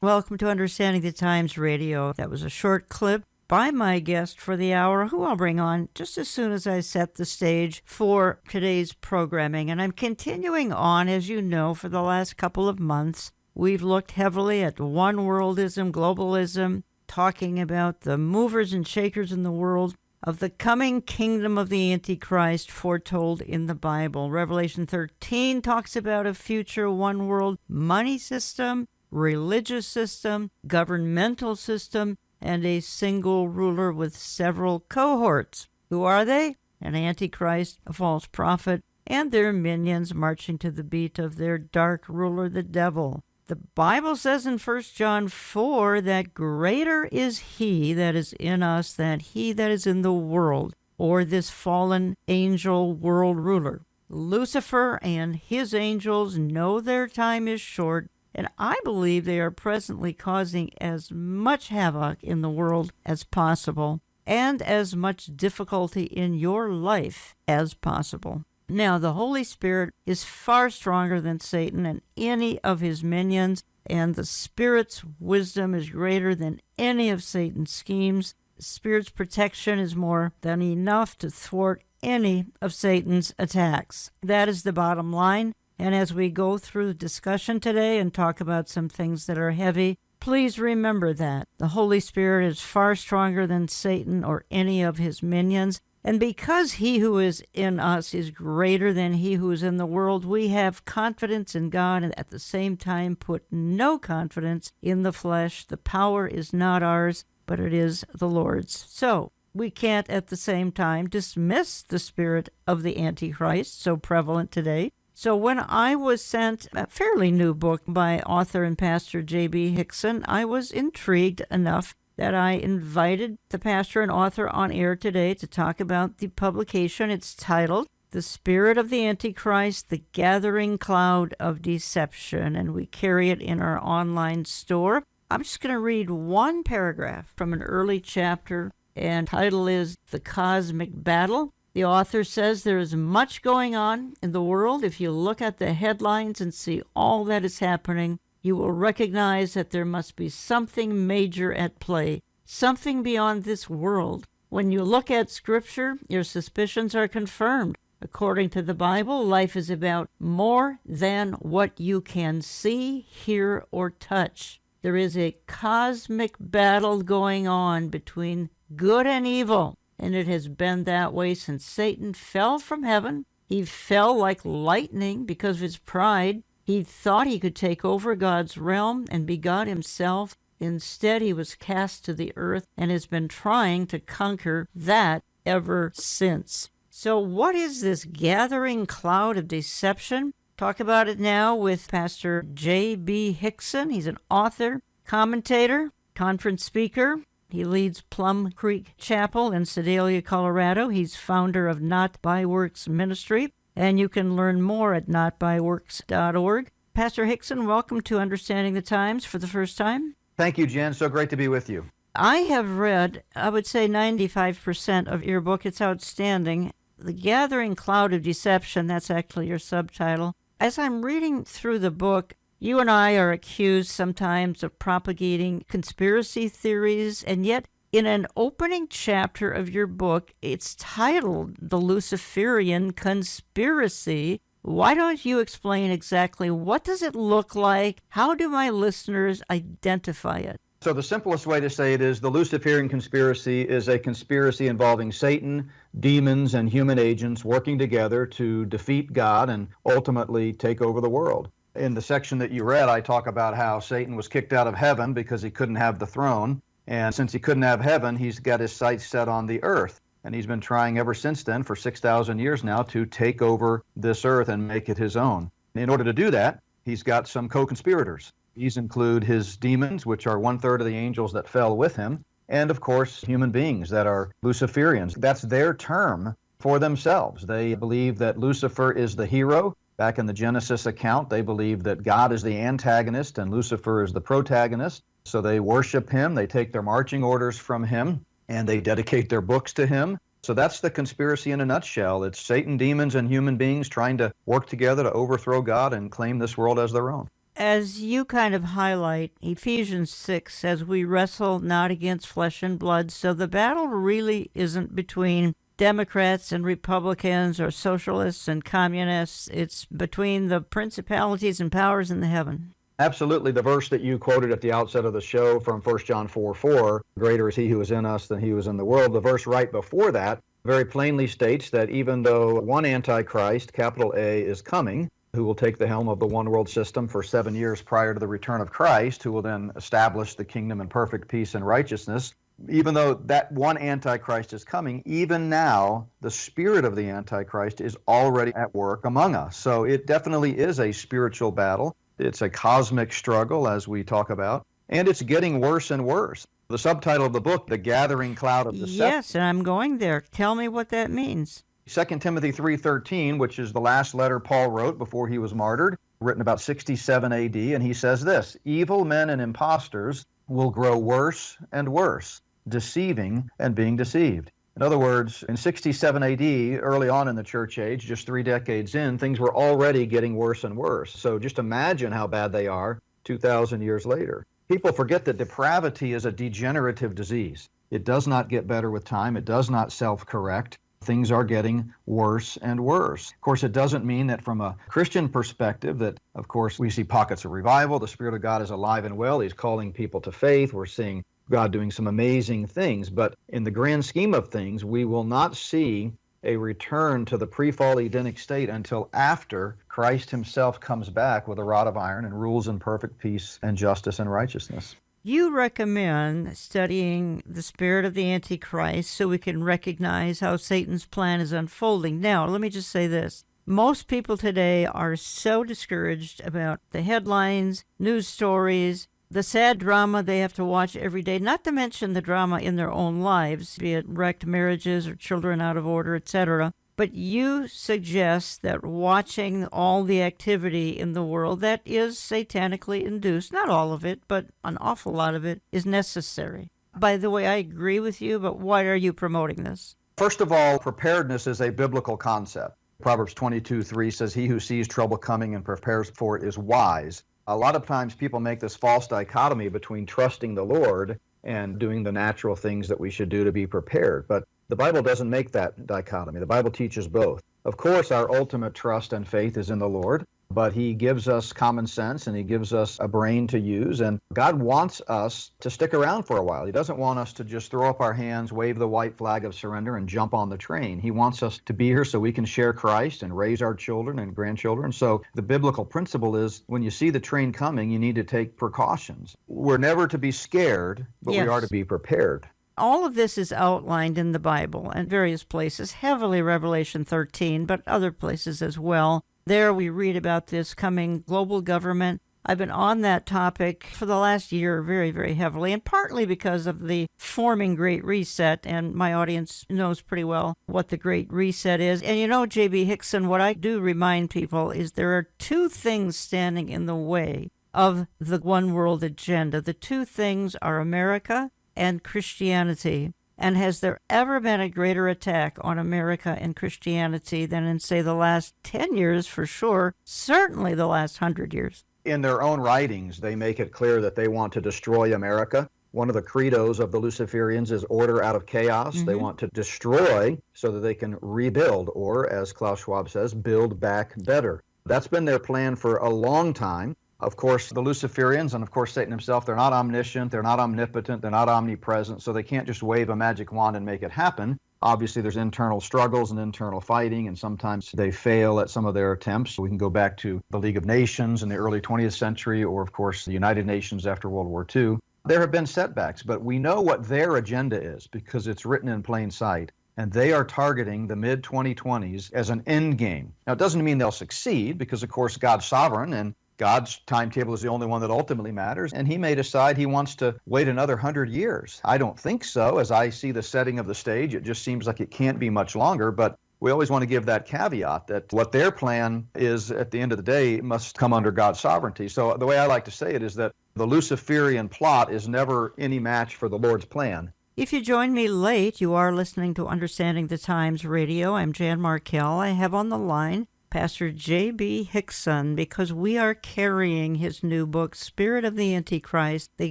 Welcome to Understanding the Times Radio. That was a short clip by my guest for the hour, who I'll bring on just as soon as I set the stage for today's programming. And I'm continuing on, as you know, for the last couple of months. We've looked heavily at one-worldism, globalism, talking about the movers and shakers in the world of the coming kingdom of the Antichrist foretold in the Bible. Revelation 13 talks about a future one-world money system, religious system, governmental system, and a single ruler with several cohorts. Who are they? An Antichrist, a false prophet, and their minions marching to the beat of their dark ruler, the devil. The Bible says in 1 John 4 that greater is he that is in us than he that is in the world, or this fallen angel world ruler. Lucifer and his angels know their time is short, and I believe they are presently causing as much havoc in the world as possible, and as much difficulty in your life as possible. Now, the Holy Spirit is far stronger than Satan and any of his minions, and the Spirit's wisdom is greater than any of Satan's schemes. The Spirit's protection is more than enough to thwart any of Satan's attacks. That is the bottom line. And as we go through the discussion today and talk about some things that are heavy, please remember that the Holy Spirit is far stronger than Satan or any of his minions. And because he who is in us is greater than he who is in the world, we have confidence in God and at the same time put no confidence in the flesh. The power is not ours, but it is the Lord's. So we can't at the same time dismiss the spirit of the Antichrist, so prevalent today. So when I was sent a fairly new book by author and pastor J.B. Hickson, I was intrigued enough that I invited the pastor and author on air today to talk about the publication. It's titled The Spirit of the Antichrist, The Gathering Cloud of Deception, and we carry it in our online store. I'm just going to read one paragraph from an early chapter, and the title is The Cosmic Battle. The author says there is much going on in the world. If you look at the headlines and see all that is happening, you will recognize that there must be something major at play, something beyond this world. When you look at Scripture, your suspicions are confirmed. According to the Bible, life is about more than what you can see, hear, or touch. There is a cosmic battle going on between good and evil, and it has been that way since Satan fell from heaven. He fell like lightning because of his pride. He thought he could take over God's realm and be God himself. Instead, he was cast to the earth and has been trying to conquer that ever since. So what is this gathering cloud of deception? Talk about it now with Pastor J.B. Hickson. He's an author, commentator, conference speaker. He leads Plum Creek Chapel in Sedalia, Colorado. He's founder of Not by Works Ministry, and you can learn more at notbyworks.org. Pastor Hickson, welcome to Understanding the Times for the first time. Thank you, Jen. So great to be with you. I have read, I would say 95% of your book. It's outstanding. The Gathering Cloud of Deception, that's actually your subtitle. As I'm reading through the book, you and I are accused sometimes of propagating conspiracy theories, and yet in an opening chapter of your book, it's titled The Luciferian Conspiracy. Why don't you explain exactly what does it look like? How do my listeners identify it? So the simplest way to say it is the Luciferian conspiracy is a conspiracy involving Satan, demons, and human agents working together to defeat God and ultimately take over the world. In the section that you read, I talk about how Satan was kicked out of heaven because he couldn't have the throne. And since he couldn't have heaven, he's got his sights set on the earth. And he's been trying ever since then for 6,000 years now to take over this earth and make it his own. In order to do that, he's got some co-conspirators. These include his demons, which are 1/3 of the angels that fell with him, and of course, human beings that are Luciferians. That's their term for themselves. They believe that Lucifer is the hero. Back in the Genesis account, they believe that God is the antagonist and Lucifer is the protagonist. So they worship him, they take their marching orders from him, and they dedicate their books to him. So that's the conspiracy in a nutshell. It's Satan, demons, and human beings trying to work together to overthrow God and claim this world as their own. As you kind of highlight, Ephesians 6 says we wrestle not against flesh and blood, so the battle really isn't between Democrats and Republicans or socialists and communists. It's between the principalities and powers in the heaven. Absolutely. The verse that you quoted at the outset of the show from 1 John 4:4, greater is he who is in us than he who is in the world. The verse right before that very plainly states that even though one Antichrist, capital A, is coming, who will take the helm of the one world system for 7 years prior to the return of Christ, who will then establish the kingdom in perfect peace and righteousness, even though that one Antichrist is coming, even now, the spirit of the Antichrist is already at work among us. So it definitely is a spiritual battle. It's a cosmic struggle, as we talk about, and it's getting worse and worse. The subtitle of the book, The Gathering Cloud of Deception. Yes, and I'm going there. Tell me what that means. 2 Timothy 3:13, which is the last letter Paul wrote before he was martyred, written about 67 AD, and he says this: evil men and impostors will grow worse and worse, deceiving and being deceived. In other words, in 67 AD, early on in the church age, just 3 decades in, things were already getting worse and worse. So just imagine how bad they are 2,000 years later. People forget that depravity is a degenerative disease. It does not get better with time. It does not self-correct. Things are getting worse and worse. Of course, it doesn't mean that from a Christian perspective that, of course, we see pockets of revival. The Spirit of God is alive and well. He's calling people to faith. We're seeing God doing some amazing things. But in the grand scheme of things, we will not see a return to the pre-fall Edenic state until after Christ himself comes back with a rod of iron and rules in perfect peace and justice and righteousness. You recommend studying the spirit of the Antichrist so we can recognize how Satan's plan is unfolding. Now, let me just say this. Most people today are so discouraged about the headlines, news stories, the sad drama they have to watch every day, not to mention the drama in their own lives, be it wrecked marriages or children out of order, etc. But you suggest that watching all the activity in the world that is satanically induced, not all of it, but an awful lot of it, is necessary. By the way, I agree with you, but why are you promoting this? First of all, preparedness is a biblical concept. Proverbs 22:3 says, he who sees trouble coming and prepares for it is wise. A lot of times people make this false dichotomy between trusting the Lord and doing the natural things that we should do to be prepared. But the Bible doesn't make that dichotomy. The Bible teaches both. Of course, our ultimate trust and faith is in the Lord, but he gives us common sense and he gives us a brain to use. And God wants us to stick around for a while. He doesn't want us to just throw up our hands, wave the white flag of surrender, and jump on the train. He wants us to be here so we can share Christ and raise our children and grandchildren. So the biblical principle is when you see the train coming, you need to take precautions. We're never to be scared, but Yes. we are to be prepared. All of this is outlined in the Bible and various places, heavily Revelation 13, but other places as well. There we read about this coming global government. I've been on that topic for the last year very, very heavily, and partly because of the forming Great Reset, and my audience knows pretty well what the Great Reset is. And you know, J.B. Hickson, what I do remind people is there are 2 things standing in the way of the one world agenda. The 2 things are America and Christianity. And has there ever been a greater attack on America and Christianity than in, say, the last 10 years for sure, certainly the last 100 years? In their own writings, they make it clear that they want to destroy America. One of the credos of the Luciferians is order out of chaos. They want to destroy so that they can rebuild, or as Klaus Schwab says, build back better. That's been their plan for a long time. Of course, the Luciferians, and of course Satan himself, they're not omniscient, they're not omnipotent, they're not omnipresent, so they can't just wave a magic wand and make it happen. Obviously, there's internal struggles and internal fighting, and sometimes they fail at some of their attempts. We can go back to the League of Nations in the early 20th century, or of course the United Nations after World War II. There have been setbacks, but we know what their agenda is because it's written in plain sight. And they are targeting the mid-2020s as an end game. Now, it doesn't mean they'll succeed because, of course, God's sovereign and God's timetable is the only one that ultimately matters, and he may decide he wants to wait another 100 years. I don't think so. As I see the setting of the stage, it just seems like it can't be much longer, but we always want to give that caveat that what their plan is at the end of the day must come under God's sovereignty. So the way I like to say it is that the Luciferian plot is never any match for the Lord's plan. If you join me late, you are listening to Understanding the Times Radio. I'm Jan Markell. I have on the line Pastor J.B. Hickson, because we are carrying his new book, Spirit of the Antichrist, The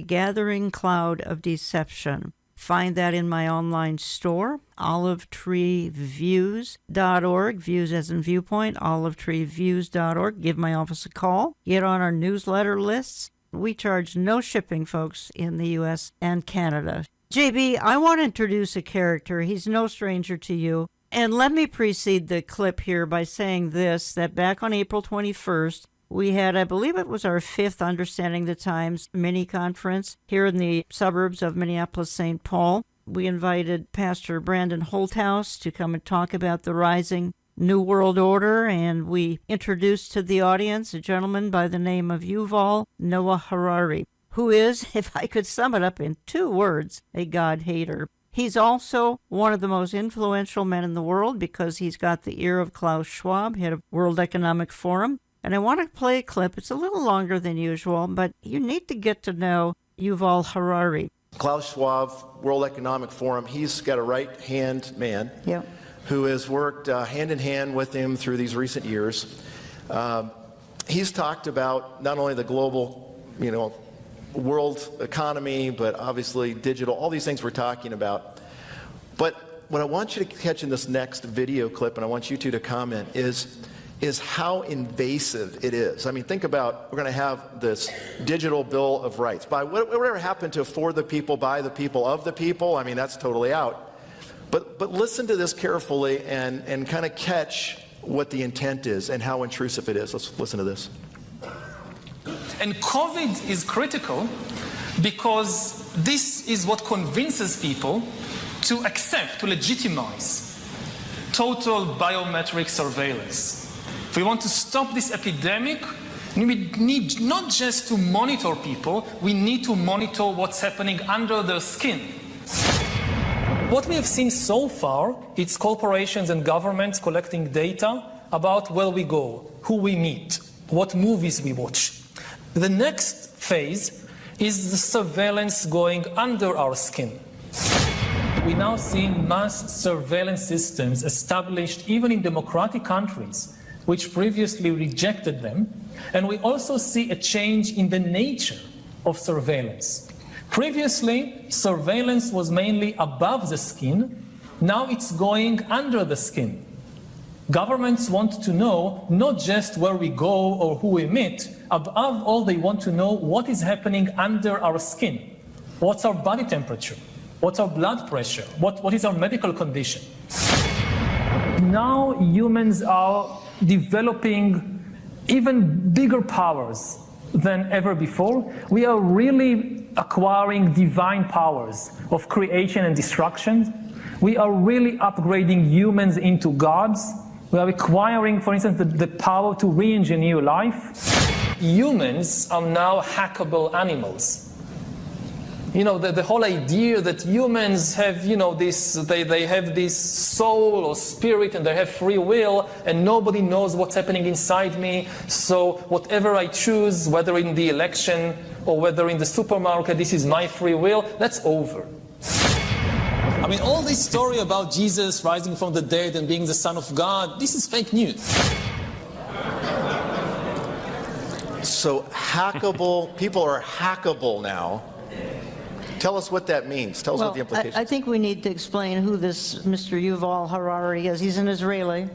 Gathering Cloud of Deception. Find that in my online store, olivetreeviews.org, views as in viewpoint, olivetreeviews.org. Give my office a call. Get on our newsletter lists. We charge no shipping, folks, in the U.S. and Canada. JB, I want to introduce a character. He's no stranger to you. And let me precede the clip here by saying this, that back on April 21st, we had, I believe it was our 5th Understanding the Times mini-conference here in the suburbs of Minneapolis-St. Paul. We invited Pastor Brandon Holthouse to come and talk about the rising New World Order, and we introduced to the audience a gentleman by the name of Yuval Noah Harari, who is, if I could sum it up in 2 words, a God-hater. He's also one of the most influential men in the world because he's got the ear of Klaus Schwab, head of World Economic Forum. And I want to play a clip. It's a little longer than usual, but you need to get to know Yuval Harari. Klaus Schwab, World Economic Forum, he's got a right-hand man who has worked hand in hand with him through these recent years. He's talked about not only the global, world economy, but obviously digital, all these things we're talking about. But what I want you to catch in this next video clip, and I want you two to comment, is how invasive it is. I mean, think about, we're going to have this digital Bill of Rights. By whatever happened to for the people, by the people, of the people, I mean, that's totally out. But listen to this carefully and kind of catch what the intent is and how intrusive it is. Let's listen to this. And COVID is critical because this is what convinces people to accept, to legitimize total biometric surveillance. If we want to stop this epidemic, we need not just to monitor people, we need to monitor what's happening under their skin. What we have seen so far is corporations and governments collecting data about where we go, who we meet, what movies we watch. The next phase is the surveillance going under our skin. We now see mass surveillance systems established even in democratic countries, which previously rejected them. And we also see a change in the nature of surveillance. Previously, surveillance was mainly above the skin. Now it's going under the skin. Governments want to know not just where we go or who we meet. Above all, they want to know what is happening under our skin. What's our body temperature? What's our blood pressure? What is our medical condition? Now humans are developing even bigger powers than ever before. We are really acquiring divine powers of creation and destruction. We are really upgrading humans into gods. We are acquiring, for instance, the power to re-engineer life. Humans are now hackable animals. The whole idea that humans have, they have this soul or spirit and they have free will and nobody knows what's happening inside me. So whatever I choose, whether in the election or whether in the supermarket, this is my free will, that's over. I mean, all this story about Jesus rising from the dead and being the Son of God, this is fake news. So hackable, people are hackable now. Tell us what that means. Tell us what the implications are. I think we need to explain who this Mr. Yuval Harari is. He's an Israeli.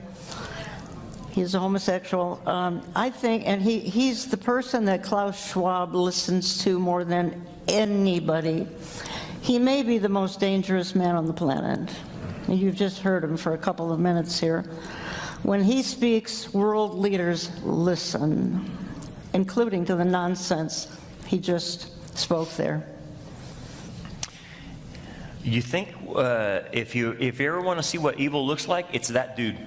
He's a homosexual. I think, and he's the person that Klaus Schwab listens to more than anybody. He may be the most dangerous man on the planet. You've just heard him for a couple of minutes here. When he speaks, world leaders listen, including to the nonsense he just spoke there. You think if you ever want to see what evil looks like, it's that dude.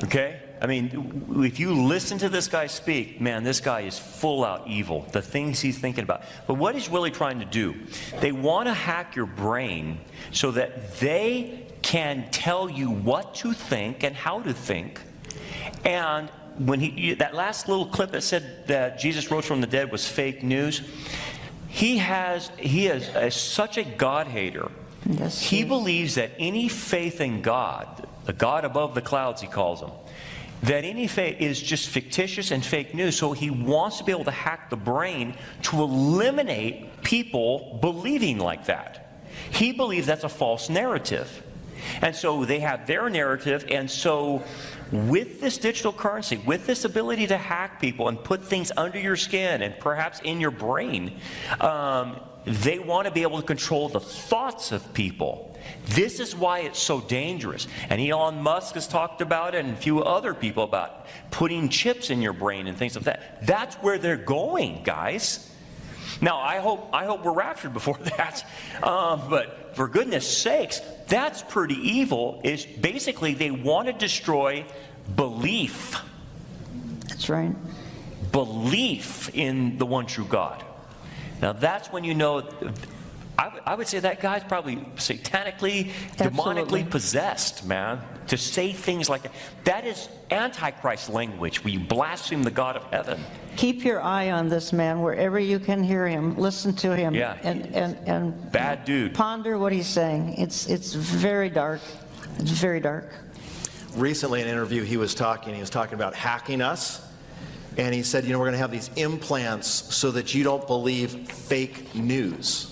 Okay? I mean, if you listen to this guy speak, man, this guy is full out evil, the things he's thinking about. But what he's really trying to do, they want to hack your brain so that they can tell you what to think and how to think. And when that last little clip that said that Jesus rose from the dead was fake news, he is such a God hater. Yes, he believes that any faith in God, the God above the clouds he calls him, that any fake is just fictitious and fake news. So he wants to be able to hack the brain to eliminate people believing like that. He believes that's a false narrative. And so they have their narrative, and so with this digital currency, with this ability to hack people and put things under your skin and perhaps in your brain, they want to be able to control the thoughts of people. This is why it's so dangerous. And Elon Musk has talked about it, and a few other people about putting chips in your brain and things like that. That's where they're going, guys. Now, I hope we're raptured before that. But for goodness sakes, that's pretty evil. Is basically they want to destroy belief. That's right. Belief in the one true God. Now, that's when you know. I would say that guy's probably satanically, demonically possessed, man, to say things like that. That is Antichrist language, where you blaspheme the God of heaven. Keep your eye on this man wherever you can hear him. Listen to him. Yeah. And bad dude. Ponder what he's saying. It's very dark. It's very dark. Recently in an interview he was talking about hacking us. And he said, we're going to have these implants so that you don't believe fake news.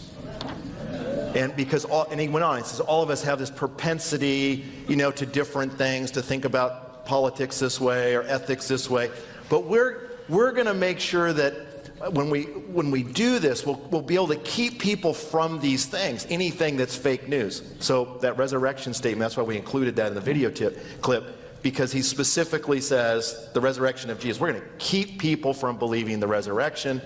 And he went on, he says, all of us have this propensity, to different things, to think about politics this way or ethics this way. But we're going to make sure that when we do this, we'll be able to keep people from these things, anything that's fake news. So that resurrection statement, that's why we included that in the video clip. Because he specifically says the resurrection of Jesus. We're going to keep people from believing the resurrection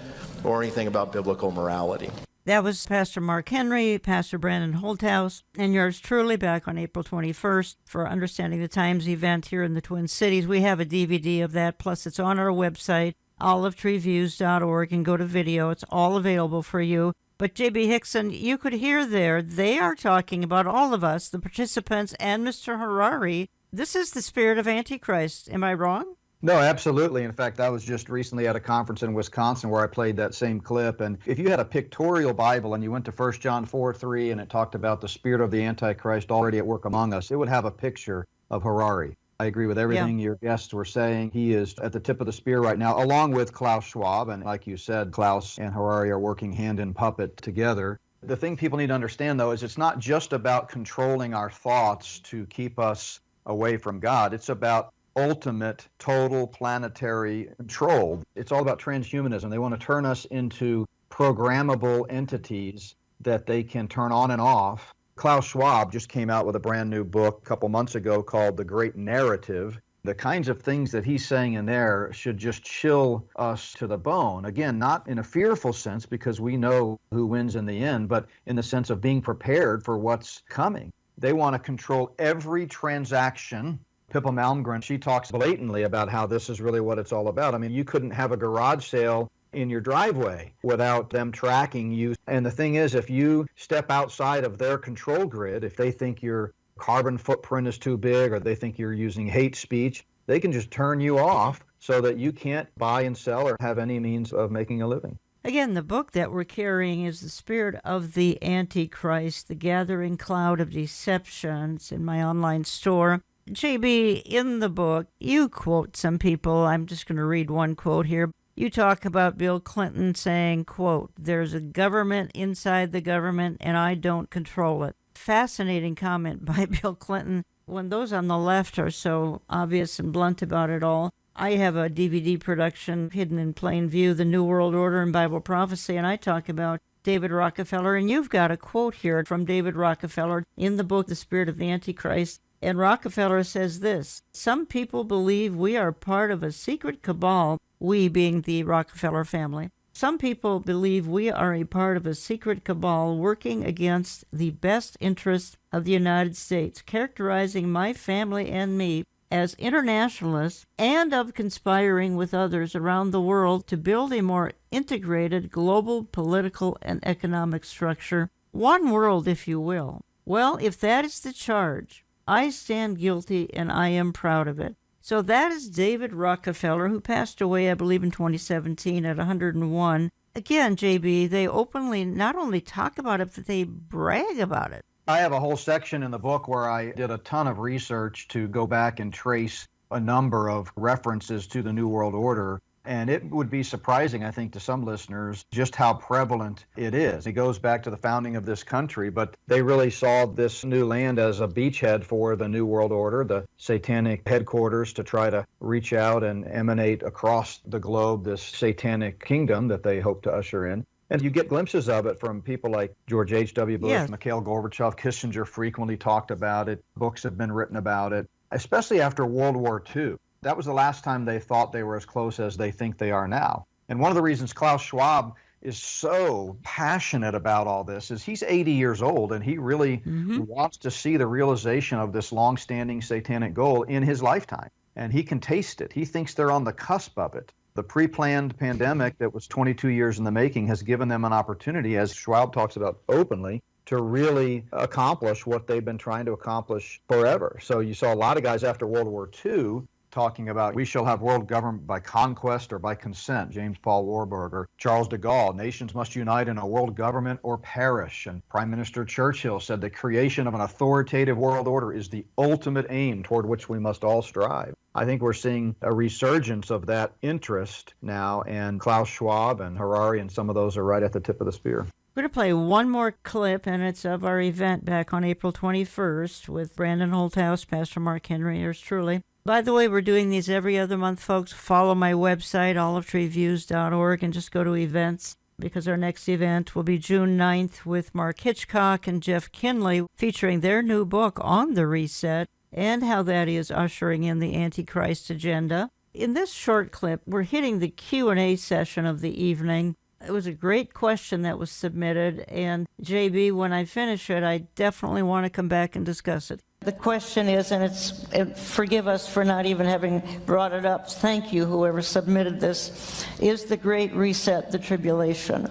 or anything about biblical morality. That was Pastor Mark Henry, Pastor Brandon Holthouse, and yours truly back on April 21st for Understanding the Times event here in the Twin Cities. We have a DVD of that, plus it's on our website, olivetreeviews.org, and go to video. It's all available for you. But J.B. Hickson, you could hear there, they are talking about all of us, the participants, and Mr. Harari. This is the spirit of Antichrist. Am I wrong? No, absolutely. In fact, I was just recently at a conference in Wisconsin where I played that same clip. And if you had a pictorial Bible and you went to 1 John 4:3 and it talked about the spirit of the Antichrist already at work among us, it would have a picture of Harari. I agree with everything your guests were saying. He is at the tip of the spear right now, along with Klaus Schwab. And like you said, Klaus and Harari are working hand in puppet together. The thing people need to understand, though, is it's not just about controlling our thoughts to keep us away from God. It's about ultimate, total planetary control. It's all about transhumanism. They want to turn us into programmable entities that they can turn on and off. Klaus Schwab just came out with a brand new book a couple months ago called The Great Narrative. The kinds of things that he's saying in there should just chill us to the bone. Again, not in a fearful sense because we know who wins in the end, but in the sense of being prepared for what's coming. They want to control every transaction. Pippa Malmgren, she talks blatantly about how this is really what it's all about. I mean, you couldn't have a garage sale in your driveway without them tracking you. And the thing is, if you step outside of their control grid, if they think your carbon footprint is too big or they think you're using hate speech, they can just turn you off so that you can't buy and sell or have any means of making a living. Again, the book that we're carrying is The Spirit of the Antichrist, The Gathering Cloud of Deception. It's in my online store. JB, in the book, you quote some people. I'm just going to read one quote here. You talk about Bill Clinton saying, quote, "There's a government inside the government and I don't control it." Fascinating comment by Bill Clinton when those on the left are so obvious and blunt about it all. I have a DVD production, Hidden in Plain View, The New World Order and Bible Prophecy, and I talk about David Rockefeller. And you've got a quote here from David Rockefeller in the book, The Spirit of the Antichrist. And Rockefeller says this: "Some people believe we are part of a secret cabal," we being the Rockefeller family. "Some people believe we are a part of a secret cabal working against the best interests of the United States, characterizing my family and me as internationalists and of conspiring with others around the world to build a more integrated global political and economic structure. One world, if you will. Well, if that is the charge, I stand guilty and I am proud of it." So that is David Rockefeller, who passed away, I believe, in 2017 at 101. Again, JB, they openly not only talk about it, but they brag about it. I have a whole section in the book where I did a ton of research to go back and trace a number of references to the New World Order. And it would be surprising, I think, to some listeners just how prevalent it is. It goes back to the founding of this country, but they really saw this new land as a beachhead for the New World Order, the satanic headquarters to try to reach out and emanate across the globe this satanic kingdom that they hope to usher in. And you get glimpses of it from people like George H.W. Bush, Yes. Mikhail Gorbachev. Kissinger frequently talked about it. Books have been written about it, especially after World War II. That was the last time they thought they were as close as they think they are now. And one of the reasons Klaus Schwab is so passionate about all this is he's 80 years old, and he really wants to see the realization of this long-standing satanic goal in his lifetime. And he can taste it. He thinks they're on the cusp of it. The pre-planned pandemic that was 22 years in the making has given them an opportunity, as Schwab talks about openly, to really accomplish what they've been trying to accomplish forever. So you saw a lot of guys after World War II talking about we shall have world government by conquest or by consent, James Paul Warburg, or Charles de Gaulle, nations must unite in a world government or perish. And Prime Minister Churchill said the creation of an authoritative world order is the ultimate aim toward which we must all strive. I think we're seeing a resurgence of that interest now, and Klaus Schwab and Harari and some of those are right at the tip of the spear. We're going to play one more clip, and it's of our event back on April 21st with Brandon Holthouse, Pastor Mark Henry, yours truly. By the way, we're doing these every other month, folks. Follow my website, olivetreeviews.org, and just go to events, because our next event will be June 9th with Mark Hitchcock and Jeff Kinley, featuring their new book on the reset and how that is ushering in the Antichrist agenda. In this short clip, we're hitting the Q&A session of the evening. It was a great question that was submitted, and JB, when I finish it, I definitely want to come back and discuss it. The question is, and forgive us for not even having brought it up, thank you, whoever submitted this, is the Great Reset the tribulation?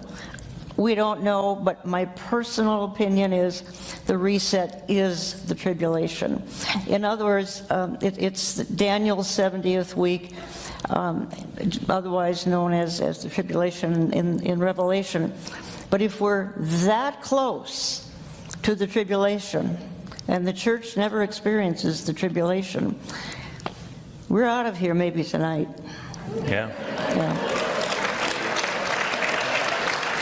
We don't know, but my personal opinion is the reset is the tribulation. In other words, it's Daniel's 70th week, otherwise known as the tribulation in Revelation. But if we're that close to the tribulation, and the church never experiences the tribulation, we're out of here maybe tonight. Yeah.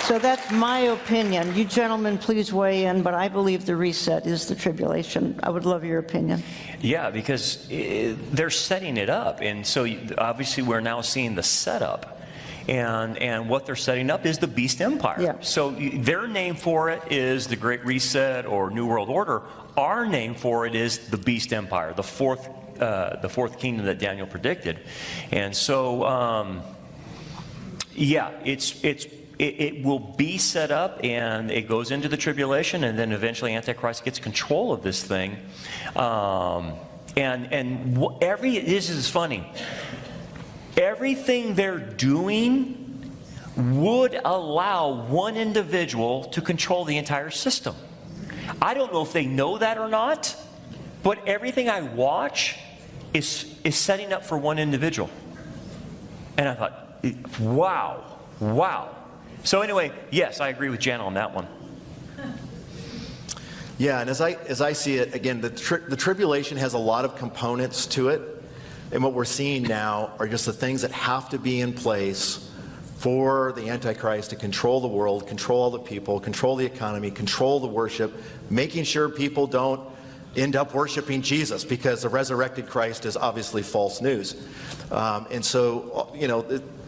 So that's my opinion. You gentlemen, please weigh in, but I believe the reset is the tribulation. I would love your opinion. Yeah, because they're setting it up. And so obviously we're now seeing the setup. And what they're setting up is the Beast Empire. Yeah. So their name for it is the Great Reset or New World Order. Our name for it is the Beast Empire, the fourth kingdom that Daniel predicted. And so, it will be set up, and it goes into the tribulation, and then eventually Antichrist gets control of this thing. This is funny. Everything they're doing would allow one individual to control the entire system. I don't know if they know that or not, but everything I watch is setting up for one individual. And I thought, wow. So anyway, yes, I agree with Jan on that one. Yeah, and as I see it, again, the tribulation has a lot of components to it. And what we're seeing now are just the things that have to be in place for the Antichrist to control the world, control all the people, control the economy, control the worship, making sure people don't end up worshiping Jesus, because the resurrected Christ is obviously false news. And so,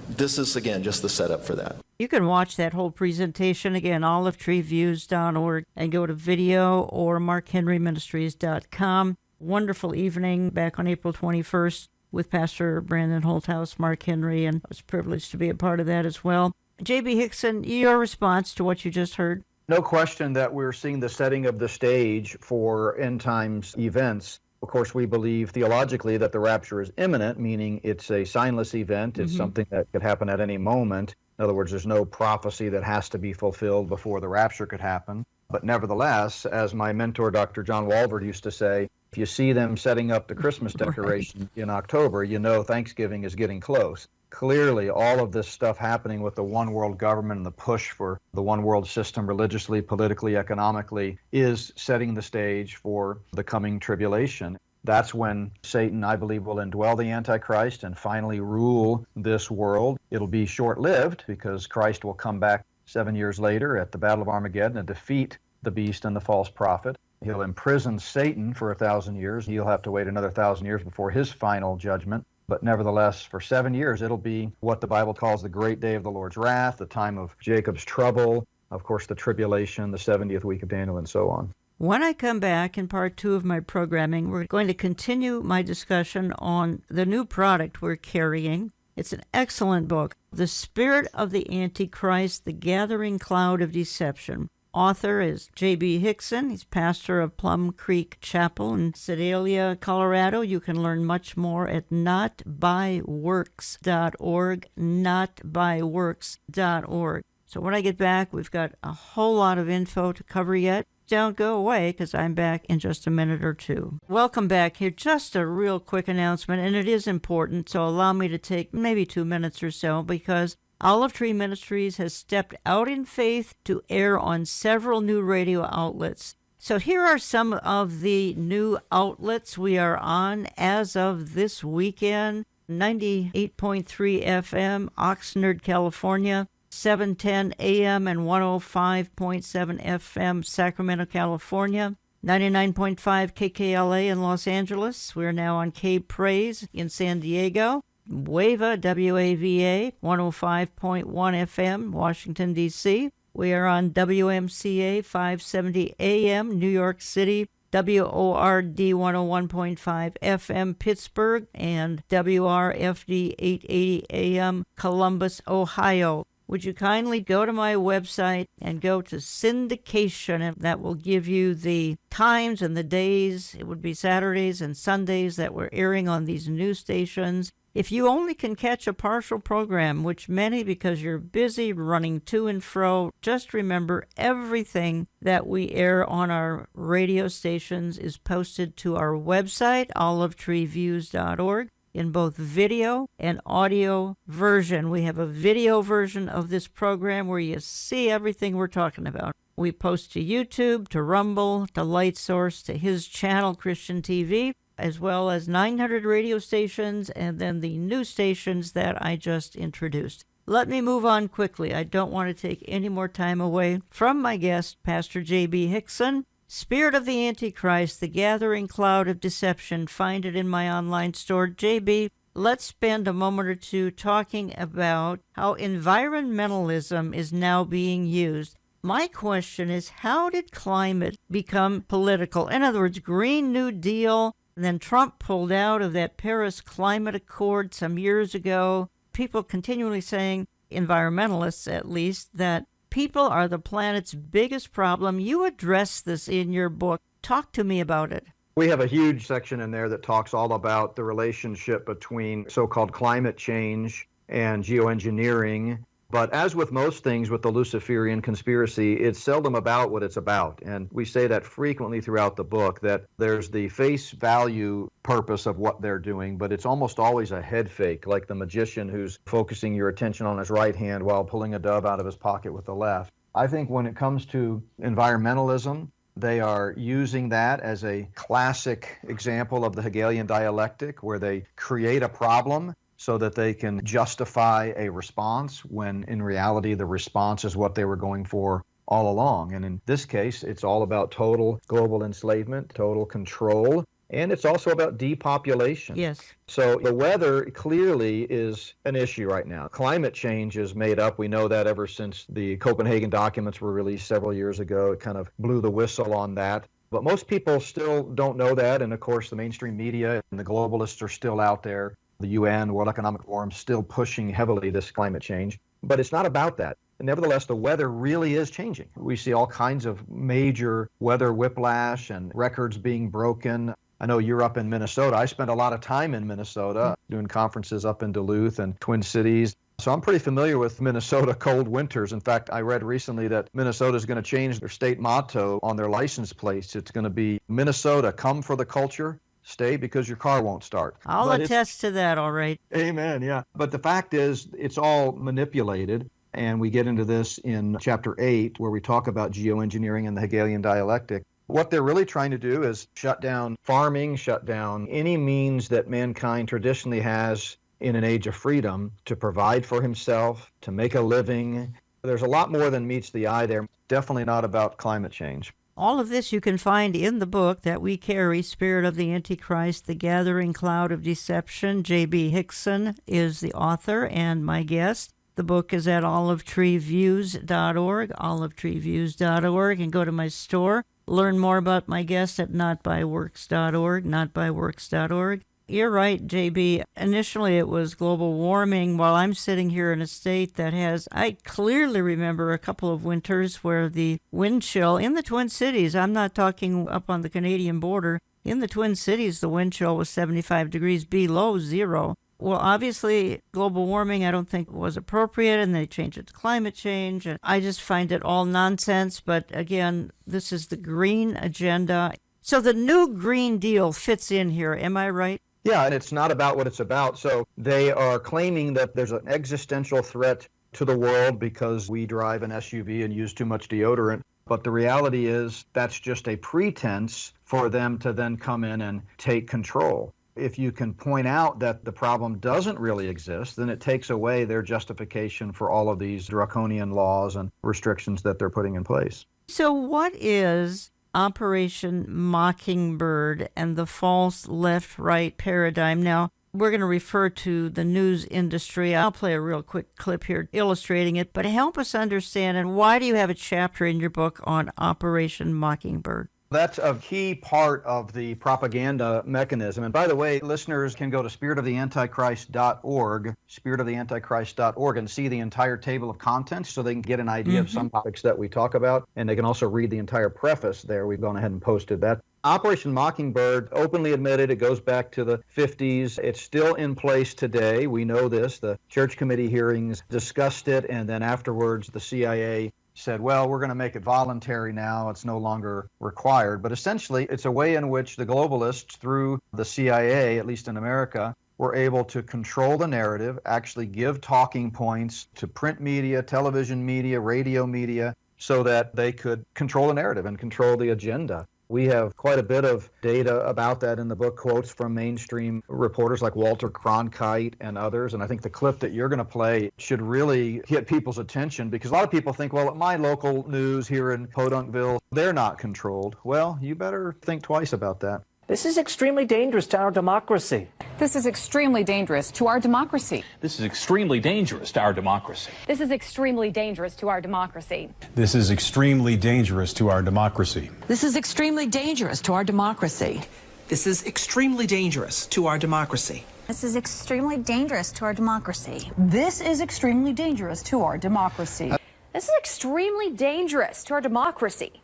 this is, again, just the setup for that. You can watch that whole presentation, again, olivetreeviews.org, and go to video or markhenryministries.com. Wonderful evening back on April 21st with Pastor Brandon Holthouse, Mark Henry, and I was privileged to be a part of that as well. J.B. Hickson, your response to what you just heard? No question that we're seeing the setting of the stage for end times events. Of course, we believe theologically that the rapture is imminent, meaning it's a signless event. It's something that could happen at any moment. In other words, there's no prophecy that has to be fulfilled before the rapture could happen. But nevertheless, as my mentor, Dr. John Walvoord, used to say, if you see them setting up the Christmas decoration in October, you know Thanksgiving is getting close. Clearly, all of this stuff happening with the one world government and the push for the one world system religiously, politically, economically is setting the stage for the coming tribulation. That's when Satan, I believe, will indwell the Antichrist and finally rule this world. It'll be short-lived because Christ will come back 7 years later at the Battle of Armageddon and defeat the beast and the false prophet. He'll imprison Satan for 1,000 years. He'll have to wait another 1,000 years before his final judgment. But nevertheless, for 7 years, it'll be what the Bible calls the great day of the Lord's wrath, the time of Jacob's trouble, of course, the tribulation, the 70th week of Daniel, and so on. When I come back in part 2 of my programming, we're going to continue my discussion on the new product we're carrying. It's an excellent book, The Spirit of the Antichrist, The Gathering Cloud of Deception. Author is J.B. Hickson. He's pastor of Plum Creek Chapel in Sedalia, Colorado. You can learn much more at notbyworks.org, notbyworks.org. So when I get back, we've got a whole lot of info to cover yet. Don't go away, because I'm back in just a minute or two. Welcome back here. Just a real quick announcement, and it is important, so allow me to take maybe 2 minutes or so, because Olive Tree Ministries has stepped out in faith to air on several new radio outlets. So here are some of the new outlets we are on as of this weekend. 98.3 FM, Oxnard, California. 710 AM and 105.7 FM, Sacramento, California. 99.5 KKLA in Los Angeles. We're now on K-Praise in San Diego. WAVA, W-A-V-A, 105.1 FM, Washington, D.C. We are on WMCA 570 AM, New York City. WORD 101.5 FM, Pittsburgh. And WRFD 880 AM, Columbus, Ohio. Would you kindly go to my website and go to syndication, and that will give you the times and the days. It would be Saturdays and Sundays that we're airing on these new stations. If you only can catch a partial program, which many, because you're busy running to and fro, just remember everything that we air on our radio stations is posted to our website, olivetreeviews.org. in both video and audio version. We have a video version of this program where you see everything we're talking about. We post to YouTube, to Rumble, to LightSource, to his channel, Christian TV, as well as 900 radio stations, and then the new stations that I just introduced. Let me move on quickly. I don't want to take any more time away from my guest, Pastor J.B. Hickson. Spirit of the Antichrist, The Gathering Cloud of Deception. Find it in my online store. JB, let's spend a moment or two talking about how environmentalism is now being used. My question is, how did climate become political? In other words, Green New Deal, and then Trump pulled out of that Paris Climate Accord some years ago. People continually saying, environmentalists at least, that people are the planet's biggest problem. You address this in your book. Talk to me about it. We have a huge section in there that talks all about the relationship between so-called climate change and geoengineering. But as with most things with the Luciferian conspiracy, it's seldom about what it's about. And we say that frequently throughout the book, that there's the face value purpose of what they're doing, but it's almost always a head fake, like the magician who's focusing your attention on his right hand while pulling a dove out of his pocket with the left. I think when it comes to environmentalism, they are using that as a classic example of the Hegelian dialectic, where they create a problem so that they can justify a response, when in reality the response is what they were going for all along. And in this case, it's all about total global enslavement, total control, and it's also about depopulation. Yes. So the weather clearly is an issue right now. Climate change is made up. We know that ever since the Copenhagen documents were released several years ago. It kind of blew the whistle on that. But most people still don't know that. And of course, the mainstream media and the globalists are still out there. The UN, World Economic Forum, still pushing heavily this climate change. But it's not about that. Nevertheless, the weather really is changing. We see all kinds of major weather whiplash and records being broken. I know you're up in Minnesota. I spent a lot of time in Minnesota doing conferences up in Duluth and Twin Cities. So I'm pretty familiar with Minnesota cold winters. In fact, I read recently that Minnesota is going to change their state motto on their license plates. It's going to be, Minnesota, come for the culture. Stay because your car won't start. I'll attest to that, all right. Amen, yeah. But the fact is, it's all manipulated, and we get into this in chapter 8, where we talk about geoengineering and the Hegelian dialectic. What they're really trying to do is shut down farming, shut down any means that mankind traditionally has in an age of freedom to provide for himself, to make a living. There's a lot more than meets the eye there. Definitely not about climate change. All of this you can find in the book that we carry, Spirit of the Antichrist, The Gathering Cloud of Deception. J.B. Hickson is the author and my guest. The book is at olivetreeviews.org, olivetreeviews.org, and go to my store. Learn more about my guest at notbyworks.org, notbyworks.org. You're right, JB. Initially, it was global warming. While I'm sitting here in a state that has, I clearly remember a couple of winters where the wind chill in the Twin Cities, I'm not talking up on the Canadian border, in the Twin Cities, the wind chill was 75 degrees below zero. Well, obviously, global warming I don't think was appropriate, and they changed it to climate change. And I just find it all nonsense. But again, this is the green agenda. So the new Green Deal fits in here. Am I right? Yeah, and it's not about what it's about. So they are claiming that there's an existential threat to the world because we drive an SUV and use too much deodorant. But the reality is that's just a pretense for them to then come in and take control. If you can point out that the problem doesn't really exist, then it takes away their justification for all of these draconian laws and restrictions that they're putting in place. So what is Operation Mockingbird and the false left-right paradigm? Now, we're going to refer to the news industry. I'll play a real quick clip here illustrating it, but help us understand, and why do you have a chapter in your book on Operation Mockingbird? That's a key part of the propaganda mechanism. And by the way, listeners can go to spiritoftheantichrist.org, spiritoftheantichrist.org, and see the entire table of contents so they can get an idea of some topics that we talk about. And they can also read the entire preface there. We've gone ahead and posted that. Operation Mockingbird, openly admitted, it goes back to the 50s. It's still in place today. We know this. The Church Committee hearings discussed it, and then afterwards the CIA said, well, we're going to make it voluntary now. It's no longer required. But essentially, it's a way in which the globalists, through the CIA, at least in America, were able to control the narrative, actually give talking points to print media, television media, radio media, so that they could control the narrative and control the agenda. We have quite a bit of data about that in the book, quotes from mainstream reporters like Walter Cronkite and others. And I think the clip that you're going to play should really get people's attention, because a lot of people think, well, at my local news here in Podunkville, they're not controlled. Well, you better think twice about that. This is extremely dangerous to our democracy. This is extremely dangerous to our democracy. This is extremely dangerous to our democracy. This is extremely dangerous to our democracy. This is extremely dangerous to our democracy. This is extremely dangerous to our democracy. This is extremely dangerous to our democracy. This is extremely dangerous to our democracy. This is extremely dangerous to our democracy. This is extremely dangerous to our democracy.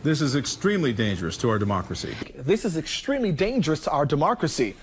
This is extremely dangerous to our democracy. This is extremely dangerous to our democracy.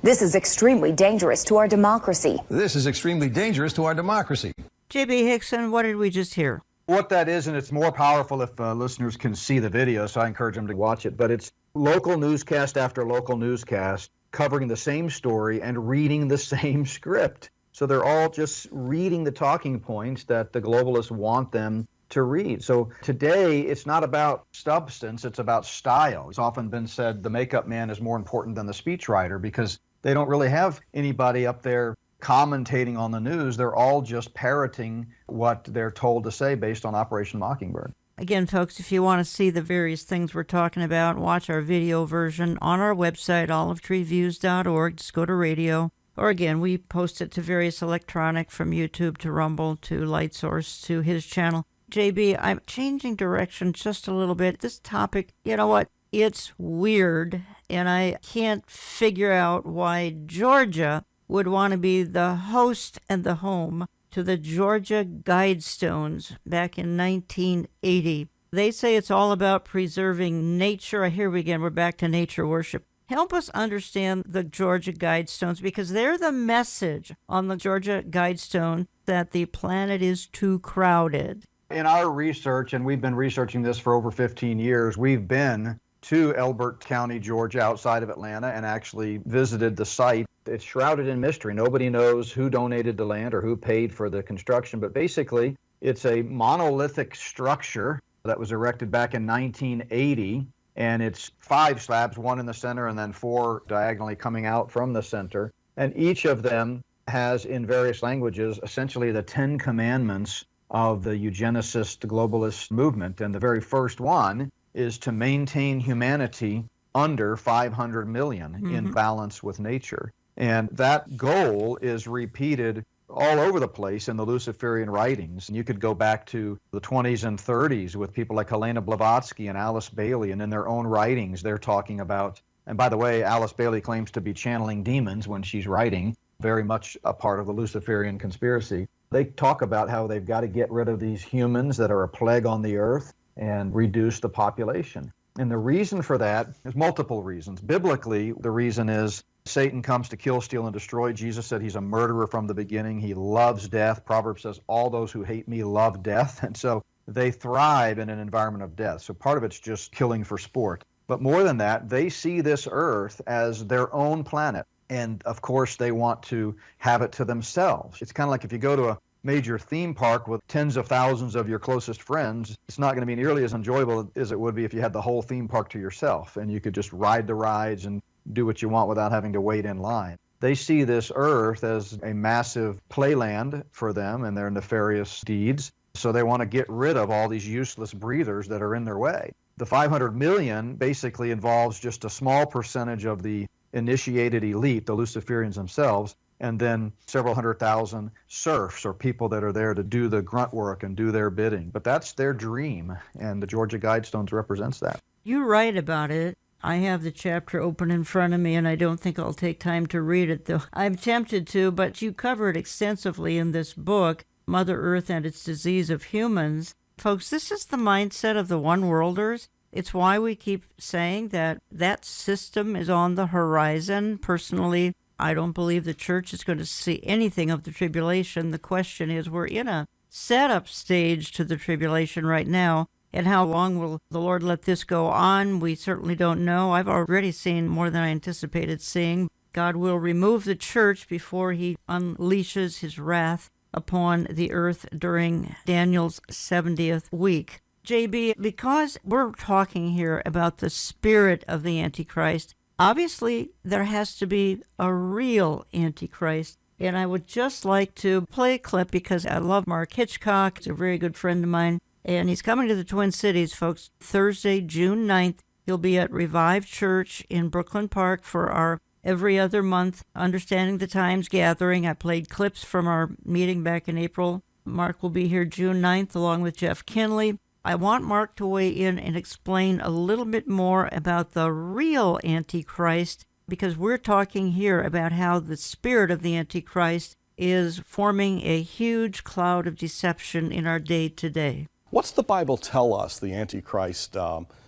This is extremely dangerous to our democracy. This is extremely dangerous to our democracy. J.B. Hickson, what did we just hear? What that is, and it's more powerful if listeners can see the video, so I encourage them to watch it, but it's local newscast after local newscast covering the same story and reading the same script. So they're all just reading the talking points that the globalists want them to read. So today, it's not about substance, it's about style. It's often been said the makeup man is more important than the speechwriter, because they don't really have anybody up there commentating on the news. They're all just parroting what they're told to say based on Operation Mockingbird. Again, folks, if you want to see the various things we're talking about, watch our video version on our website, olivetreeviews.org. Just go to radio. Or again, we post it to various electronic, from YouTube to Rumble to LightSource to his channel. JB, I'm changing direction just a little bit. This topic, you know what? It's weird, and I can't figure out why Georgia would want to be the host and the home to the Georgia Guidestones back in 1980. They say it's all about preserving nature. Here we again, we're back to nature worship. Help us understand the Georgia Guidestones, because they're the message on the Georgia Guidestone that the planet is too crowded. In our research, and we've been researching this for over 15 years, we've been to Elbert County, Georgia, outside of Atlanta, and actually visited the site. It's shrouded in mystery. Nobody knows who donated the land or who paid for the construction, but basically it's a monolithic structure that was erected back in 1980. And it's 5 slabs, 1 in the center and then 4 diagonally coming out from the center. And each of them has, in various languages, essentially the 10 commandments of the eugenicist globalist movement. And the very first one is to maintain humanity under 500 million in balance with nature. And that goal is repeated all over the place in the Luciferian writings. And you could go back to the 20s and 30s with people like Helena Blavatsky and Alice Bailey, and in their own writings, they're talking about, and by the way, Alice Bailey claims to be channeling demons when she's writing, very much a part of the Luciferian conspiracy. They talk about how they've got to get rid of these humans that are a plague on the earth and reduce the population. And the reason for that is multiple reasons. Biblically, the reason is Satan comes to kill, steal, and destroy. Jesus said he's a murderer from the beginning. He loves death. Proverbs says, all those who hate me love death. And so they thrive in an environment of death. So part of it's just killing for sport. But more than that, they see this earth as their own planet. And of course, they want to have it to themselves. It's kind of like if you go to a major theme park with tens of thousands of your closest friends, it's not going to be nearly as enjoyable as it would be if you had the whole theme park to yourself and you could just ride the rides and do what you want without having to wait in line. They see this earth as a massive playland for them and their nefarious deeds, so they want to get rid of all these useless breathers that are in their way. The 500 million basically involves just a small percentage of the initiated elite, the Luciferians themselves, and then several 100,000 serfs or people that are there to do the grunt work and do their bidding. But that's their dream, and the Georgia Guidestones represents that. You write about it. I have the chapter open in front of me, and I don't think I'll take time to read it, though I'm tempted to, but you cover it extensively in this book, Mother Earth and Its Disease of Humans. Folks, this is the mindset of the one-worlders. It's why we keep saying that that system is on the horizon. Personally, I don't believe the church is going to see anything of the tribulation. The question is, we're in a setup stage to the tribulation right now. And how long will the Lord let this go on? We certainly don't know. I've already seen more than I anticipated seeing. God will remove the church before he unleashes his wrath upon the earth during Daniel's 70th week. JB, because we're talking here about the spirit of the Antichrist, obviously there has to be a real Antichrist. And I would just like to play a clip because I love Mark Hitchcock. He's a very good friend of mine. And he's coming to the Twin Cities, folks, Thursday, June 9th. He'll be at Revive Church in Brooklyn Park for our every other month Understanding the Times gathering. I played clips from our meeting back in April. Mark will be here June 9th along with Jeff Kinley. I want Mark to weigh in and explain a little bit more about the real Antichrist, because we're talking here about how the spirit of the Antichrist is forming a huge cloud of deception in our day to day. What's the Bible tell us the Antichrist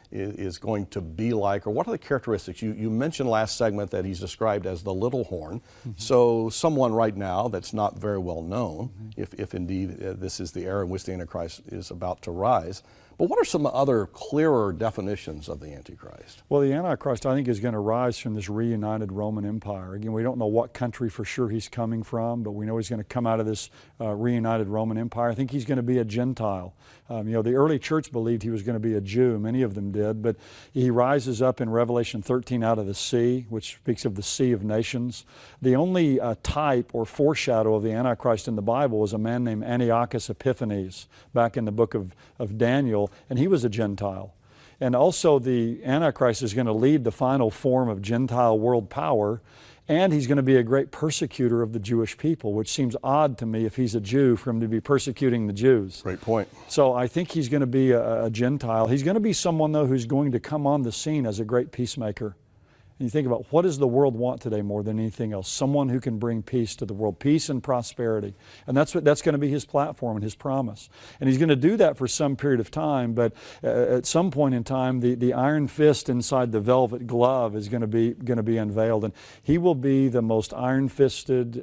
is going to be like, or what are the characteristics? You mentioned last segment that he's described as the little horn. So someone right now that's not very well known, if indeed this is the era in which the Antichrist is about to rise. But what are some other clearer definitions of the Antichrist? Well, the Antichrist, I think, is going to rise from this reunited Roman Empire. Again, we don't know what country for sure he's coming from, but we know he's going to come out of this reunited Roman Empire. I think he's going to be a Gentile. The early church believed he was going to be a Jew. Many of them did, but he rises up in Revelation 13 out of the sea, which speaks of the sea of nations. The only type or foreshadow of the Antichrist in the Bible was a man named Antiochus Epiphanes back in the book of Daniel, and he was a Gentile. And also the Antichrist is going to lead the final form of Gentile world power, and he's going to be a great persecutor of the Jewish people, which seems odd to me if he's a Jew for him to be persecuting the Jews. Great point. So I think he's going to be a Gentile. He's going to be someone, though, who's going to come on the scene as a great peacemaker. And you think about, what does the world want today more than anything else? Someone who can bring peace to the world, peace and prosperity. And that's going to be his platform and his promise. And he's going to do that for some period of time, but at some point in time, the iron fist inside the velvet glove is going to be unveiled. And he will be the most iron-fisted,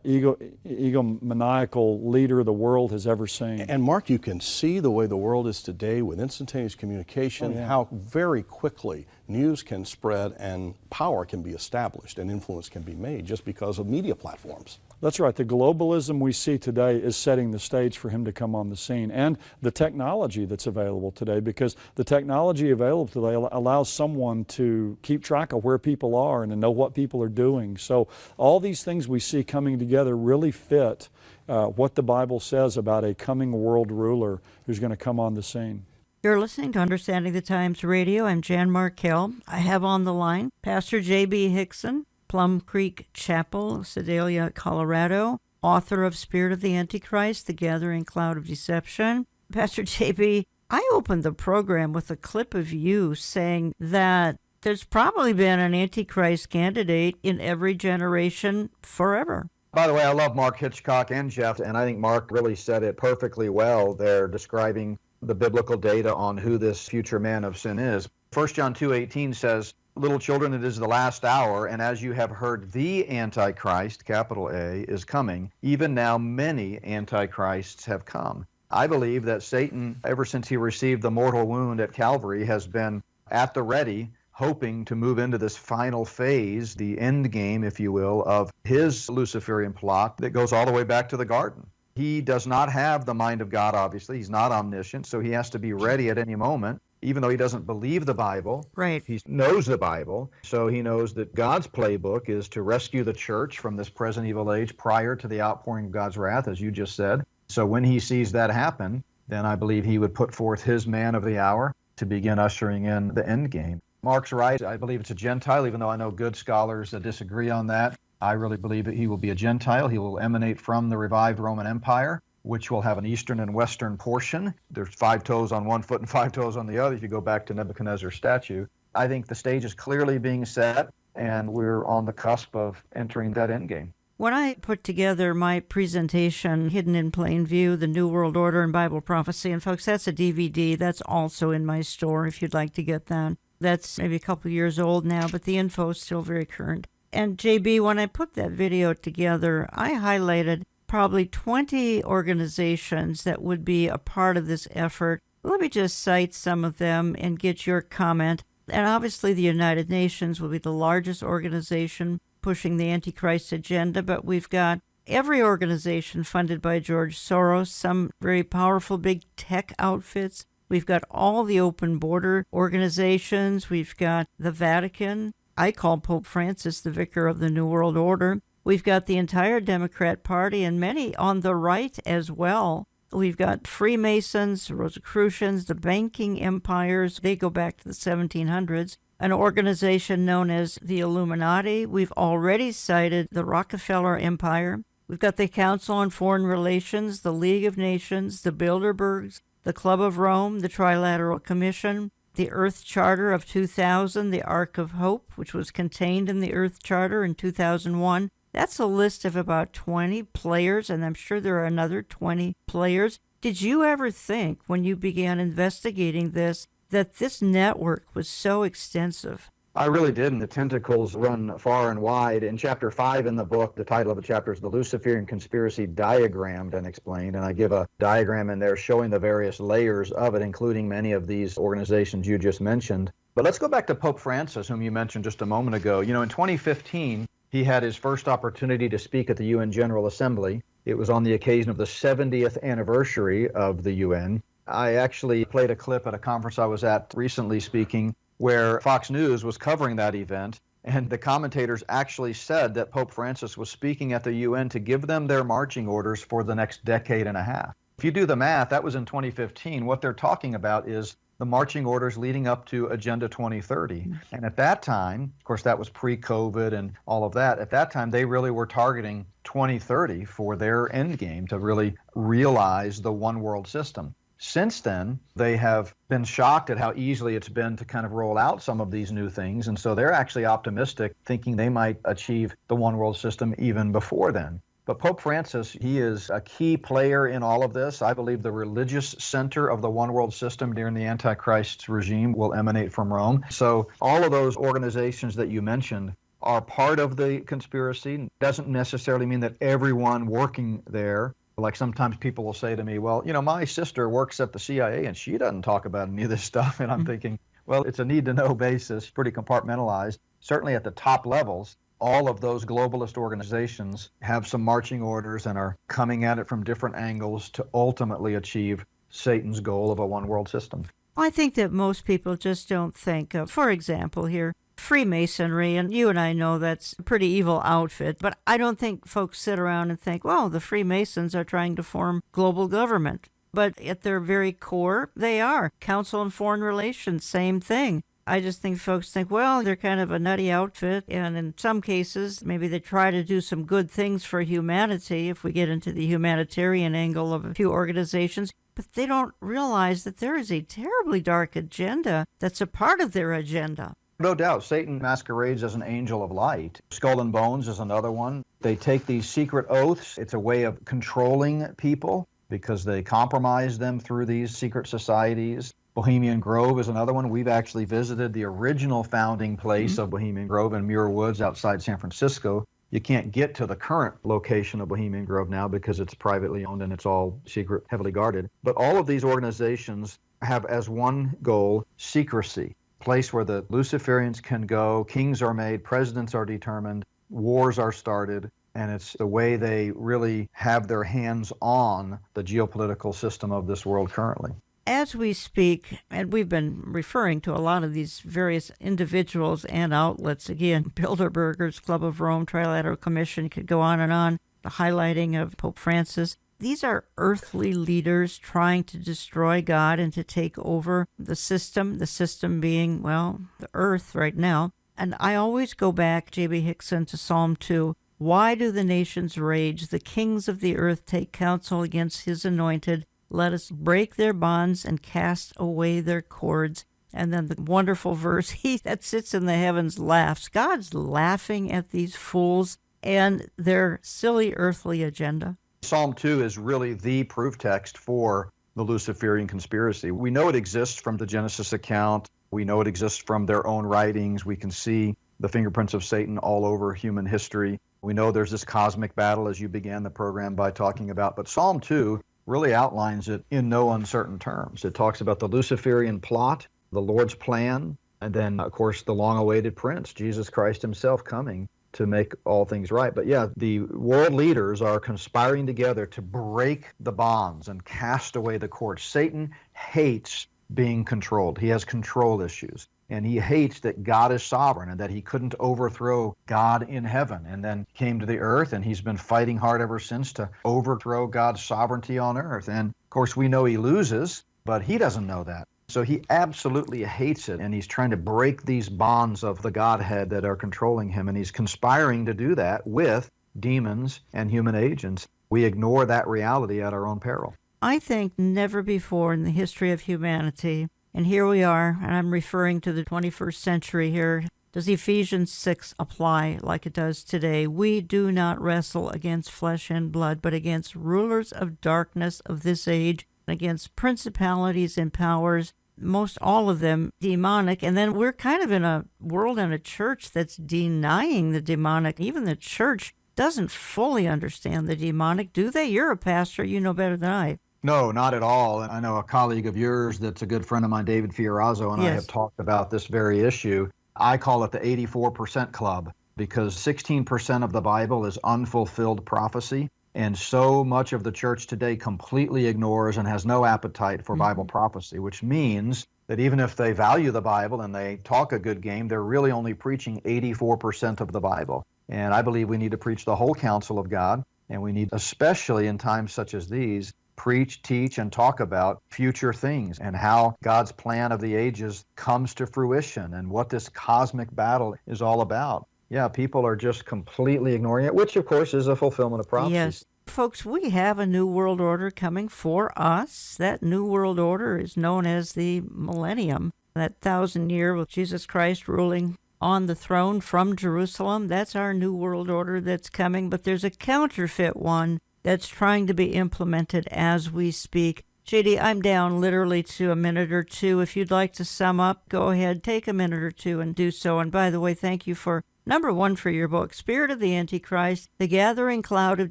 egomaniacal leader the world has ever seen. And Mark, you can see the way the world is today with instantaneous communication, how very quickly news can spread and power can be established and influence can be made just because of media platforms. That's right. The globalism we see today is setting the stage for him to come on the scene, and the technology that's available today, because the technology available today allows someone to keep track of where people are and to know what people are doing. So all these things we see coming together really fit what the Bible says about a coming world ruler who's going to come on the scene. You're listening to Understanding the Times Radio. I'm Jan Markell. I have on the line Pastor J.B. Hickson, Plum Creek Chapel, Sedalia, Colorado, author of Spirit of the Antichrist, The Gathering Cloud of Deception. Pastor J.B., I opened the program with a clip of you saying that there's probably been an Antichrist candidate in every generation forever. By the way, I love Mark Hitchcock and Jeff, and I think Mark really said it perfectly well there, describing the biblical data on who this future man of sin is. 1 John 2:18 says, "Little children, it is the last hour, and as you have heard, the Antichrist, capital A, is coming. Even now many Antichrists have come." I believe that Satan, ever since he received the mortal wound at Calvary, has been at the ready, hoping to move into this final phase, the end game, if you will, of his Luciferian plot that goes all the way back to the garden. He does not have the mind of God, obviously. He's not omniscient, so he has to be ready at any moment, even though he doesn't believe the Bible. Right. He knows the Bible, so he knows that God's playbook is to rescue the church from this present evil age prior to the outpouring of God's wrath, as you just said. So when he sees that happen, then I believe he would put forth his man of the hour to begin ushering in the end game. Mark's right. I believe it's a Gentile, even though I know good scholars disagree on that. I really believe that he will be a Gentile. He will emanate from the revived Roman Empire, which will have an eastern and western portion. There's 5 toes on one foot and 5 toes on the other if you go back to Nebuchadnezzar's statue. I think the stage is clearly being set, and we're on the cusp of entering that endgame. When I put together my presentation, Hidden in Plain View, The New World Order and Bible Prophecy, and folks, that's a DVD. That's also in my store if you'd like to get that. That's maybe a couple years old now, but the info is still very current. And JB, when I put that video together, I highlighted probably 20 organizations that would be a part of this effort. Let me just cite some of them and get your comment. And obviously the United Nations will be the largest organization pushing the Antichrist agenda, but we've got every organization funded by George Soros, some very powerful big tech outfits. We've got all the open border organizations. We've got the Vatican. I call Pope Francis the vicar of the New World Order. We've got the entire Democrat Party and many on the right as well. We've got Freemasons, Rosicrucians, the banking empires. They go back to the 1700s. An organization known as the Illuminati. We've already cited the Rockefeller Empire. We've got the Council on Foreign Relations, the League of Nations, the Bilderbergs, the Club of Rome, the Trilateral Commission, the Earth Charter of 2000, the Ark of Hope, which was contained in the Earth Charter in 2001. That's a list of about 20 players, and I'm sure there are another 20 players. Did you ever think, when you began investigating this, that this network was so extensive? I really didn't. The tentacles run far and wide. In Chapter 5 in the book, the title of the chapter is The Luciferian Conspiracy Diagrammed and Explained, and I give a diagram in there showing the various layers of it, including many of these organizations you just mentioned. But let's go back to Pope Francis, whom you mentioned just a moment ago. You know, in 2015, he had his first opportunity to speak at the UN General Assembly. It was on the occasion of the 70th anniversary of the UN. I actually played a clip at a conference I was at recently speaking, where Fox News was covering that event, and the commentators actually said that Pope Francis was speaking at the UN to give them their marching orders for the next decade and a half. If you do the math, that was in 2015. What they're talking about is the marching orders leading up to Agenda 2030. And at that time, of course, that was pre-COVID and all of that. At that time, they really were targeting 2030 for their end game to really realize the one world system. Since then, they have been shocked at how easily it's been to kind of roll out some of these new things. And so they're actually optimistic, thinking they might achieve the one world system even before then. But Pope Francis, he is a key player in all of this. I believe the religious center of the one world system during the Antichrist's regime will emanate from Rome. So all of those organizations that you mentioned are part of the conspiracy. Doesn't necessarily mean that everyone working there. Like sometimes people will say to me, well, you know, my sister works at the CIA and she doesn't talk about any of this stuff. And I'm thinking, well, it's a need-to-know basis, pretty compartmentalized. Certainly at the top levels, all of those globalist organizations have some marching orders and are coming at it from different angles to ultimately achieve Satan's goal of a one world system. I think that most people just don't think of, for example, here, Freemasonry, and you and I know that's a pretty evil outfit, but I don't think folks sit around and think, well, the Freemasons are trying to form global government. But at their very core, they are. Council on Foreign Relations, same thing. I just think folks think, well, they're kind of a nutty outfit, and in some cases, maybe they try to do some good things for humanity if we get into the humanitarian angle of a few organizations, but they don't realize that there is a terribly dark agenda that's a part of their agenda. No doubt, Satan masquerades as an angel of light. Skull and Bones is another one. They take these secret oaths. It's a way of controlling people because they compromise them through these secret societies. Bohemian Grove is another one. We've actually visited the original founding place of Bohemian Grove in Muir Woods outside San Francisco. You can't get to the current location of Bohemian Grove now because it's privately owned and it's all secret, heavily guarded. But all of these organizations have as one goal secrecy. Place where the Luciferians can go, kings are made, presidents are determined, wars are started, and it's the way they really have their hands on the geopolitical system of this world currently. As we speak, and we've been referring to a lot of these various individuals and outlets, again, Bilderbergers, Club of Rome, Trilateral Commission, could go on, the highlighting of Pope Francis. These are earthly leaders trying to destroy God and to take over the system being, well, the earth right now. And I always go back, J.B. Hickson, to Psalm 2. Why do the nations rage? The kings of the earth take counsel against his anointed. Let us break their bonds and cast away their cords. And then the wonderful verse, he that sits in the heavens laughs. God's laughing at these fools and their silly earthly agenda. Psalm 2 is really the proof text for the Luciferian conspiracy. We know it exists from the Genesis account. We know it exists from their own writings. We can see the fingerprints of Satan all over human history. We know there's this cosmic battle, as you began the program by talking about. But Psalm 2 really outlines it in no uncertain terms. It talks about the Luciferian plot, the Lord's plan, and then, of course, the long-awaited Prince, Jesus Christ himself, coming to make all things right. But yeah, the world leaders are conspiring together to break the bonds and cast away the cords. Satan hates being controlled. He has control issues. And he hates that God is sovereign and that he couldn't overthrow God in heaven and then came to the earth, and he's been fighting hard ever since to overthrow God's sovereignty on earth. And of course, we know he loses, but he doesn't know that. So he absolutely hates it, and he's trying to break these bonds of the Godhead that are controlling him, and he's conspiring to do that with demons and human agents. We ignore that reality at our own peril. I think never before in the history of humanity, and here we are, and I'm referring to the 21st century here, does Ephesians 6 apply like it does today? We do not wrestle against flesh and blood, but against rulers of darkness of this age, against principalities and powers, most all of them demonic. And then we're kind of in a world and a church that's denying the demonic. Even the church doesn't fully understand the demonic, do they? You're a pastor, you know better than I. No, not at all. And I know a colleague of yours that's a good friend of mine, David Fiorazzo, and Yes. I have talked about this very issue. I call it the 84% club because 16% of the Bible is unfulfilled prophecy. And so much of the church today completely ignores and has no appetite for Bible prophecy, which means that even if they value the Bible and they talk a good game, they're really only preaching 84% of the Bible. And I believe we need to preach the whole counsel of God, and we need, especially in times such as these, preach, teach, and talk about future things and how God's plan of the ages comes to fruition and what this cosmic battle is all about. Yeah, people are just completely ignoring it, which, of course, is a fulfillment of prophecy. Yes. Folks, we have a new world order coming for us. That new world order is known as the millennium, that 1,000-year with Jesus Christ ruling on the throne from Jerusalem. That's our new world order that's coming, but there's a counterfeit one that's trying to be implemented as we speak. JD, I'm down literally to a minute or two. If you'd like to sum up, go ahead, take a minute or two and do so. And by the way, thank you for number one for your book, Spirit of the Antichrist, The Gathering Cloud of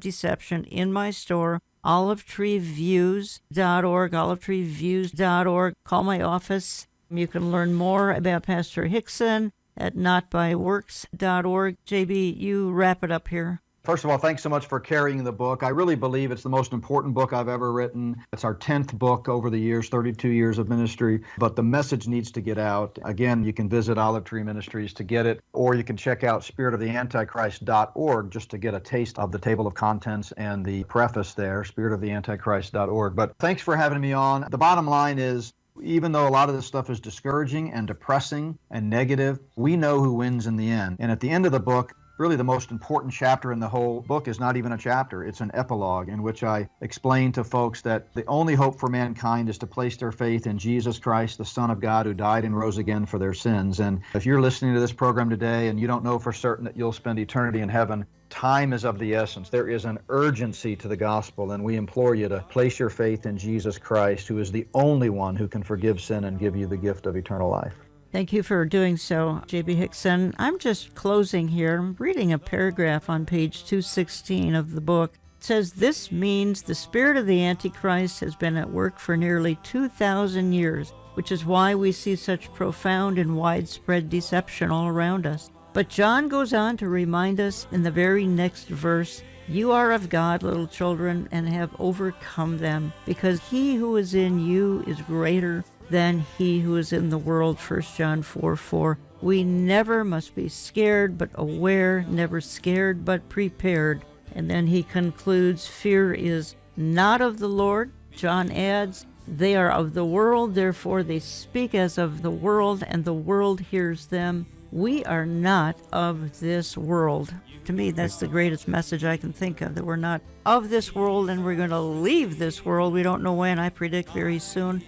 Deception, in my store, olivetreeviews.org, olivetreeviews.org. Call my office. You can learn more about Pastor Hickson at notbyworks.org. JB, you wrap it up here. First of all, thanks so much for carrying the book. I really believe it's the most important book I've ever written. It's our 10th book over the years, 32 years of ministry, but the message needs to get out. Again, you can visit Olive Tree Ministries to get it, or you can check out spiritoftheantichrist.org just to get a taste of the table of contents and the preface there, spiritoftheantichrist.org. But thanks for having me on. The bottom line is, even though a lot of this stuff is discouraging and depressing and negative, we know who wins in the end. And at the end of the book, really the most important chapter in the whole book is not even a chapter. It's an epilogue in which I explain to folks that the only hope for mankind is to place their faith in Jesus Christ, the Son of God, who died and rose again for their sins. And if you're listening to this program today and you don't know for certain that you'll spend eternity in heaven, time is of the essence. There is an urgency to the gospel, and we implore you to place your faith in Jesus Christ, who is the only one who can forgive sin and give you the gift of eternal life. Thank you for doing so, J.B. Hickson. I'm just closing here. I'm reading a paragraph on page 216 of the book. It says, "This means the spirit of the Antichrist has been at work for nearly 2,000 years, which is why we see such profound and widespread deception all around us." But John goes on to remind us in the very next verse, "You are of God, little children, and have overcome them, because he who is in you is greater than he who is in the world." 1 John 4:4. We never must be scared but aware, never scared but prepared. And then he concludes, "Fear is not of the Lord." John adds, "They are of the world, therefore they speak as of the world, and the world hears them. We are not of this world." To me, that's the greatest message I can think of, that we're not of this world and we're going to leave this world. We don't know when. I predict very soon.